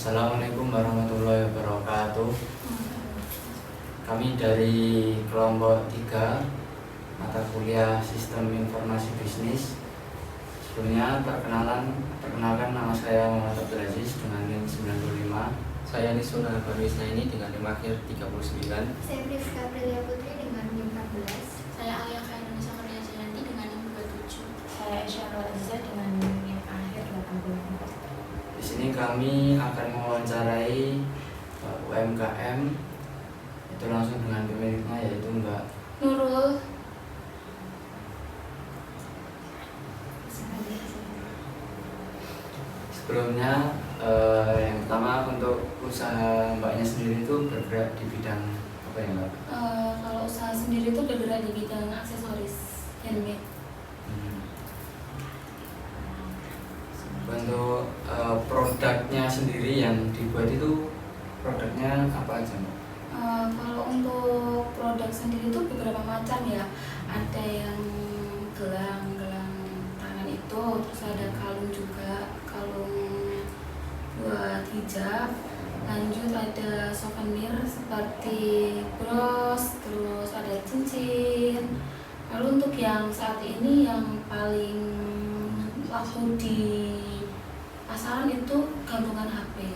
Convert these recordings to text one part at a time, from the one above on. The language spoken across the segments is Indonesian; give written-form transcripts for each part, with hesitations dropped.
Assalamualaikum warahmatullahi wabarakatuh. Kami dari kelompok 3 mata kuliah Sistem Informasi Bisnis. Sebelumnya perkenalkan nama saya Muhammad Abdul Aziz dengan NIM 95. Saya Nisuna Barwisna ini dengan NIM akhir 39. Saya Priska Prilia Putri dengan NIM 14. Saya Alia Khairunisa Maria Jayanti dengan NIM 27. Saya Syarul Aziza dengan NIM akhir 84. Di sini kami akan mewawancarai UMKM itu langsung dengan pemiliknya, yaitu Mbak Nurul. Sebelumnya yang pertama, untuk usaha Mbaknya sendiri itu bergerak di bidang apa ya Mbak? Kalau usaha sendiri itu bergerak di bidang aksesoris handmade. Untuk produknya sendiri yang dibuat itu produknya apa aja Mbak? Kalau untuk produk sendiri itu beberapa macam ya. Ada yang gelang tangan itu, terus ada kalung juga, kalung buat hijab. Lanjut ada souvenir seperti bros, terus ada cincin. Lalu untuk yang saat ini yang paling laku di pasaran itu gantungan HP.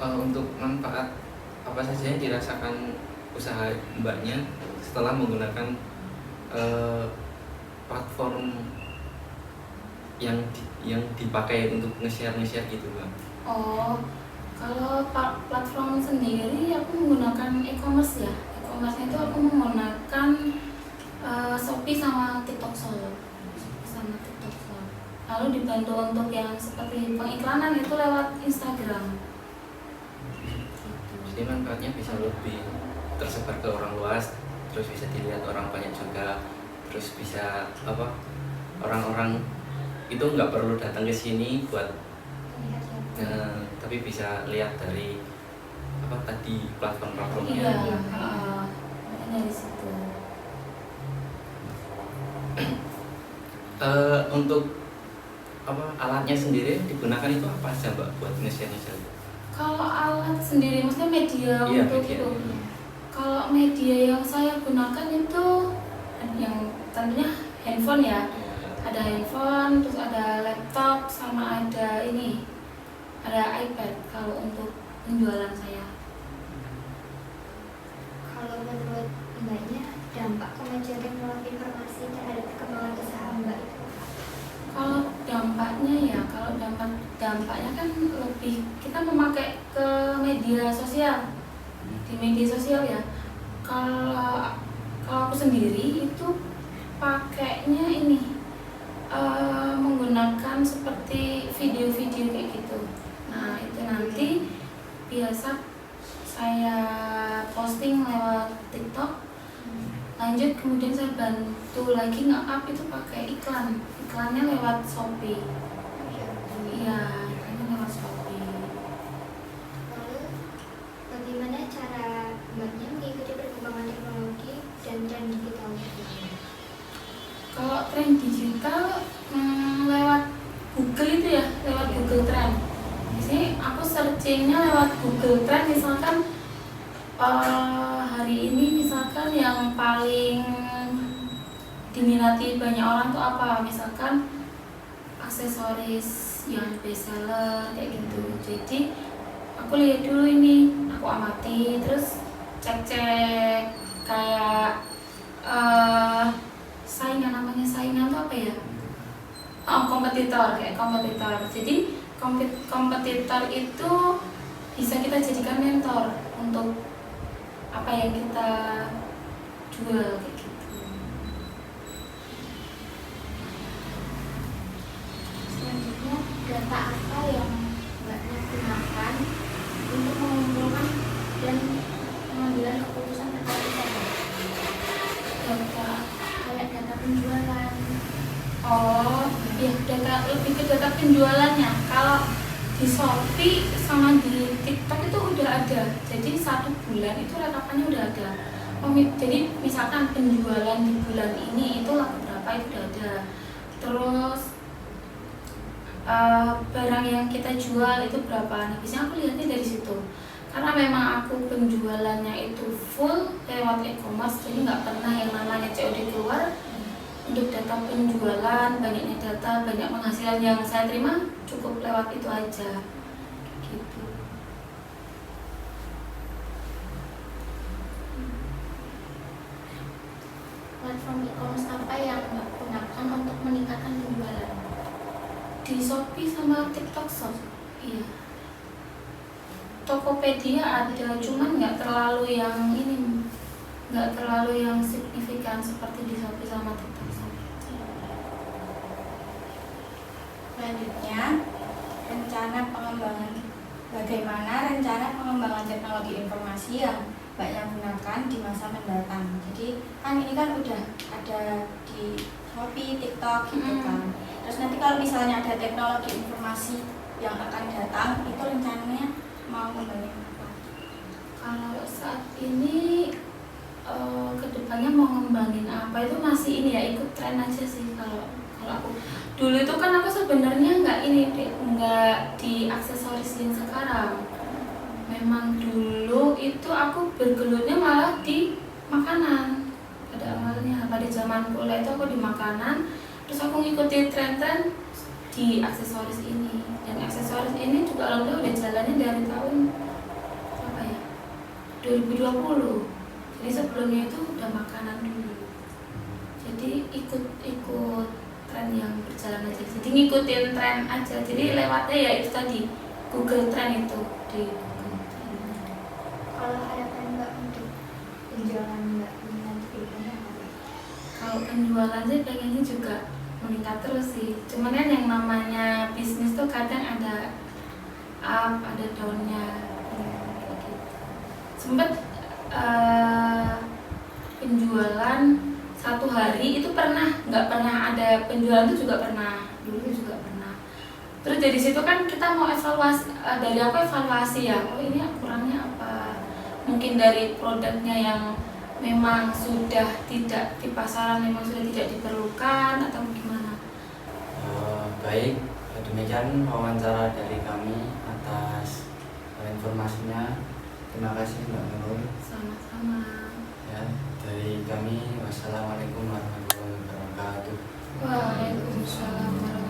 Untuk manfaat apa saja yang dirasakan usaha mbaknya setelah menggunakan platform yang dipakai untuk nge-share gitu Mbak? Kalau platform sendiri aku menggunakan e-commerce ya. E-commerce itu aku menggunakan Shopee sama TikTok Shop. Lalu dibantu untuk yang seperti pengiklanan itu lewat Instagram. Jadi manfaatnya bisa lebih tersebar ke orang luas, terus bisa dilihat orang banyak juga, terus bisa orang-orang itu nggak perlu datang ke sini buat tapi bisa lihat dari platform-platformnya. Iya, dari situ. Untuk alatnya sendiri digunakan itu apa aja Mbak buat nge-share? Kalau alat sendiri maksudnya media Iya, untuk media. itu. Kalau media yang saya gunakan itu yang tentunya handphone ya. Ada handphone, terus ada laptop, sama ada iPad kalau untuk penjualan saya. Kalau menurut Mbaknya, dampak kemajuan teknologi informasi terhadap perkembangan usaha Mbak itu apa? Kalau dampaknya kan lebih kita memakai ke media sosial. Di media sosial ya. Kalau aku sendiri itu pakainya menggunakan seperti video-video kayak gitu. Nah, itu nanti biasa saya posting lewat TikTok. Lanjut kemudian saya bantu lagi nge-up itu pakai iklannya lewat Shopee. Iya, iklannya lewat Shopee. Lalu, bagaimana cara Mbaknya mengikuti perkembangan teknologi dan tren digital? Kalau tren digital lewat Google itu ya, lewat Google Trend. Biasanya aku searchingnya lewat Google Trend, misalkan hari ini misalkan yang paling diminati banyak orang tuh apa, misalkan aksesoris yang best seller kayak gitu. Jadi aku lihat dulu aku amati, terus cek kayak saingan tuh apa ya? Kompetitor. Jadi kompetitor itu bisa kita jadikan mentor untuk apa yang kita jual kayak gitu. Selanjutnya, data apa yang Mbaknya gunakan untuk mengumpulkan dan pengambilan keputusan terkait usaha? Kayak data penjualan. Lebih ke data penjualannya. Kalau di Shopee sama di TikTok itu udah ada. Jadi 1 bulan itu rekapannya udah ada. Jadi misalkan penjualan di bulan ini itu laku berapa itu udah ada. Terus barang yang kita jual itu berapa. Nah, biasanya aku lihatnya dari situ. Karena memang aku penjualannya itu full lewat e-commerce, jadi nggak pernah yang namanya COD keluar. Untuk data penjualan, banyaknya data, banyak penghasilan yang saya terima cukup lewat itu aja. Gitu. Platform e-commerce apa yang Mbak gunakan untuk meningkatkan penjualan? Di Shopee sama TikTok Shop, iya. Tokopedia ada, cuman nggak terlalu yang ini, nggak terlalu yang signifikan seperti di Shopee sama TikTok Shop. Selanjutnya, bagaimana rencana pengembangan teknologi informasi yang Mbak yang gunakan di masa mendatang. Jadi kan ini kan udah ada di Shopee, TikTok gitu kan. Terus nanti kalau misalnya ada teknologi informasi yang akan datang, itu rencananya mau ngembangin apa? Kalau saat ini kedepannya mau ngembangin apa itu masih ini ya, ikut tren aja sih. Kalau aku dulu itu kan aku sebenarnya nggak di aksesoris yang sekarang. Memang dulu itu aku bergelutnya malah di makanan. Pada awalnya pada zaman kuliah itu aku di makanan, terus aku ngikutin tren-tren di aksesoris ini. Dan aksesoris ini juga alhamdulillah udah jalannya dari tahun 2020. Jadi sebelumnya itu udah makanan dulu. Jadi ikut tren yang berjalan aja. Jadi ngikutin tren aja. Jadi lewatnya ya itu tadi Google Trend itu di Google Trend. Kalau harapan Mbak untuk penjualan Mbak ini nanti ke depannya apa? Kalau penjualan sih pengennya juga meningkat terus sih. Cuman kan yang namanya bisnis tuh kadang ada up, ada down-nya. Kayak gitu. Sempet penjualan satu hari itu nggak pernah ada penjualan itu juga pernah, dulu juga pernah. Terus dari situ kan kita mau evaluasi, dari aku evaluasi ya, oh ini kurangnya apa? Mungkin dari produknya yang memang sudah tidak di pasaran, memang sudah tidak diperlukan atau gimana? Baik, demikian wawancara dari kami atas informasinya. Terima kasih Mbak Nurul. Sama-sama. Ya, dari kami wassalamualaikum warahmatullahi wabarakatuh. Waalaikumsalam warahmatullahi wabarakatuh.